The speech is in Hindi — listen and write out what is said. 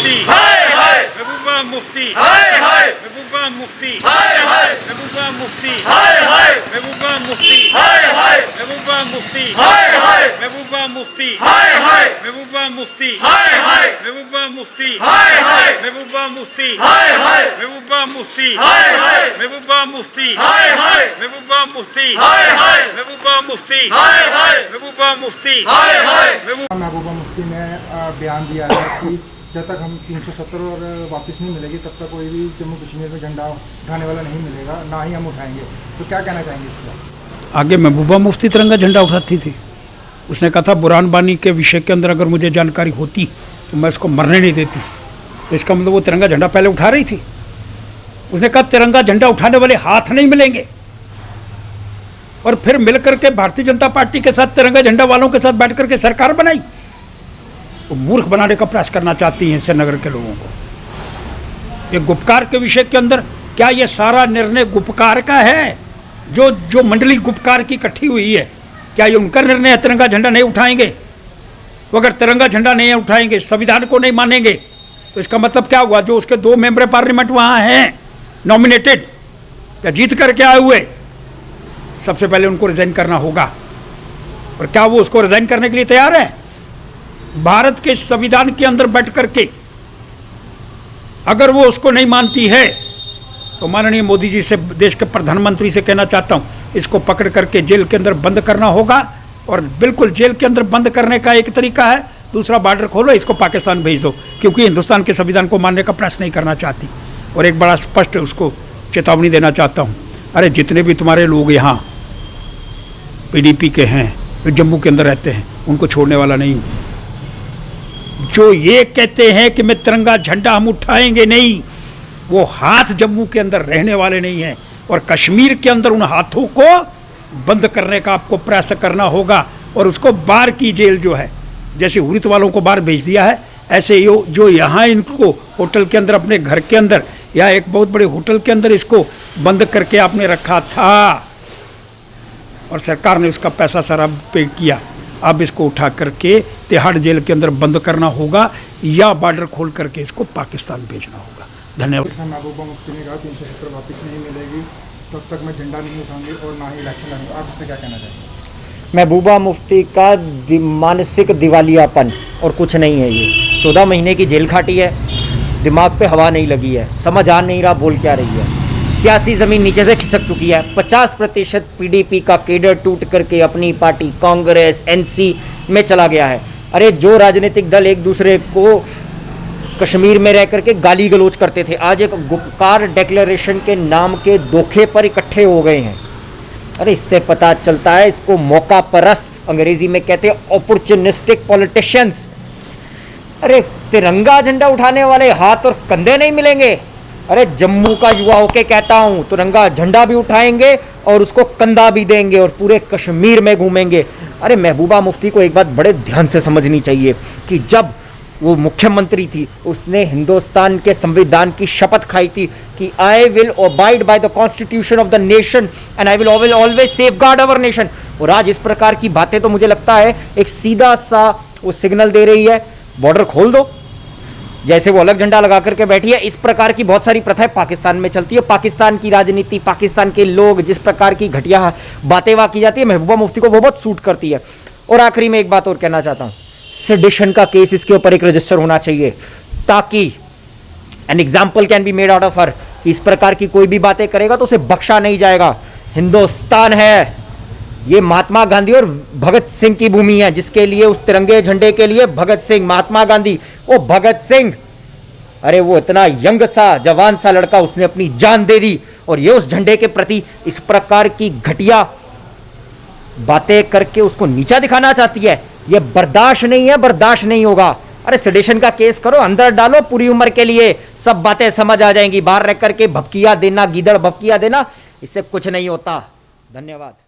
मुफ्ती, महबूबा मुफ्ती, महबूबा मुफ्ती, महबूबा मुफ्ती, महबूबा मुफ्ती, महबूबा मुफ्ती, महबूबा मुफ्ती, महबूबा मुफ्ती, महबूबा मुफ्ती, महबूबा मुफ्ती, महबूबा मुफ्ती, महबूबा मुफ्ती, महबूबा मुफ्ती, महबूबा मुफ्ती, महबूबा मुफ्ती, महबूबा मुफ्ती ने बयान दिया है कि जब तक हम 370 और वापस नहीं मिलेगी तब तक कोई भी जम्मू कश्मीर में झंडा उठाने वाला नहीं मिलेगा, ना ही हम उठाएंगे। तो क्या कहना चाहेंगे इसका? आगे महबूबा मुफ्ती तिरंगा झंडा उठाती थी। उसने कहा था बुरहान बानी के विषय के अंदर अगर मुझे जानकारी होती तो मैं उसको मरने नहीं देती। तो इसका मतलब वो तिरंगा झंडा पहले उठा रही थी। उसने कहा तिरंगा झंडा उठाने वाले हाथ नहीं मिलेंगे, और फिर मिलकर के भारतीय जनता पार्टी के साथ तिरंगा झंडा वालों के साथ बैठ करके सरकार बनाई। वो मूर्ख बनाने का प्रयास करना चाहती हैं श्रीनगर के लोगों को। ये गुपकार के विषय के अंदर क्या ये सारा निर्णय गुपकार का है? जो मंडली गुपकार की इकट्ठी हुई है, क्या ये उनका निर्णय है? तिरंगा झंडा नहीं उठाएंगे। तो अगर तिरंगा झंडा नहीं उठाएंगे, संविधान को नहीं मानेंगे, तो इसका मतलब क्या हुआ? जो उसके 2 मेंबर पार्लियामेंट वहाँ हैं नॉमिनेटेड या जीत करके आए हुए, सबसे पहले उनको रिजाइन करना होगा। और क्या वो उसको रिजाइन करने के लिए तैयार है? भारत के संविधान के अंदर बैठ करके अगर वो उसको नहीं मानती है तो माननीय मोदी जी से, देश के प्रधानमंत्री से कहना चाहता हूँ, इसको पकड़ करके जेल के अंदर बंद करना होगा। और बिल्कुल जेल के अंदर बंद करने का एक तरीका है, दूसरा बॉर्डर खोलो, इसको पाकिस्तान भेज दो, क्योंकि हिंदुस्तान के संविधान को मानने का प्रयास नहीं करना चाहती। और एक बड़ा स्पष्ट उसको चेतावनी देना चाहता हूँ, अरे जितने भी तुम्हारे लोग यहाँ पीडीपी के हैं, जो जम्मू के अंदर रहते हैं, उनको छोड़ने वाला नहीं हूँ। जो ये कहते हैं कि मैं तिरंगा झंडा हम उठाएंगे नहीं, वो हाथ जम्मू के अंदर रहने वाले नहीं हैं। और कश्मीर के अंदर उन हाथों को बंद करने का आपको प्रयास करना होगा। और उसको बाहर की जेल जो है, जैसे हुरित वालों को बाहर भेज दिया है, ऐसे जो यहाँ इनको होटल के अंदर, अपने घर के अंदर या एक बहुत बड़े होटल के अंदर इसको बंद करके आपने रखा था और सरकार ने उसका पैसा सारा पे किया। अब इसको उठा करके तिहाड़ जेल के अंदर बंद करना होगा या बॉर्डर खोल करके इसको पाकिस्तान भेजना होगा। धन्यवाद। महबूबा मुफ्ती ने कहा 370 वापस नहीं मिलेगी तब तक मैं झंडा नहीं उठाऊंगी और ना ही इलेक्शन लड़ूंगा। आप इससे क्या कहना चाहेंगे? महबूबा मुफ्ती का मानसिक दिवालियापन और कुछ नहीं है। ये 14 महीने की जेल खाटी है, दिमाग पे हवा नहीं लगी है, समझ आ नहीं रहा बोल क्या रही है। सियासी ज़मीन नीचे से खिसक चुकी है। 50% पीडीपी का केडर टूट करके अपनी पार्टी कांग्रेस एनसी में चला गया है। अरे जो राजनीतिक दल एक दूसरे को कश्मीर में रह करके गाली गलौज करते थे, आज एक गुपकार डिक्लेरेशन के नाम के धोखे पर इकट्ठे हो गए हैं। अरे इससे पता चलता है, इसको मौका परस्त अंग्रेजी में कहते हैं अपॉर्चुनिस्टिक पॉलिटिशियंस। अरे तिरंगा झंडा उठाने वाले हाथ और कंधे नहीं मिलेंगे। अरे जम्मू का युवा होके कहता हूं, तिरंगा झंडा भी उठाएंगे और उसको कंधा भी देंगे और पूरे कश्मीर में घूमेंगे। अरे महबूबा मुफ्ती को एक बात बड़े ध्यान से समझनी चाहिए कि जब वो मुख्यमंत्री थी, उसने हिंदुस्तान के संविधान की शपथ खाई थी कि I will abide by the constitution of the nation and I will always safeguard our nation. और आज इस प्रकार की बातें तो मुझे लगता है एक सीधा सा वो सिग्नल दे रही है, बॉर्डर खोल दो। जैसे वो अलग झंडा लगा करके बैठी है, इस प्रकार की बहुत सारी प्रथाएं पाकिस्तान में चलती है। पाकिस्तान की राजनीति, पाकिस्तान के लोग, जिस प्रकार की घटिया बातें वहां की जाती है, महबूबा मुफ्ती को वो बहुत सूट करती है। और आखिरी में एक बात और कहना चाहता हूं, सेडिशन का केस इसके ऊपर एक रजिस्टर होना चाहिए, ताकि an example can be made out of her. इस प्रकार की कोई भी बातें करेगा तो उसे बख्शा नहीं जाएगा। हिंदुस्तान है, ये महात्मा गांधी और भगत सिंह की भूमि है, जिसके लिए, उस तिरंगे झंडे के लिए भगत सिंह, महात्मा गांधी, वो भगत सिंह, अरे वो इतना यंग सा जवान सा लड़का, उसने अपनी जान दे दी। और ये उस झंडे के प्रति इस प्रकार की घटिया बातें करके उसको नीचा दिखाना चाहती है। ये बर्दाश्त नहीं है, बर्दाश्त नहीं होगा। अरे सेडिशन का केस करो, अंदर डालो पूरी उम्र के लिए, सब बातें समझ आ जाएंगी। बाहर रह करके भपकिया देना, गीदड़ भपकिया देना, इससे कुछ नहीं होता। धन्यवाद।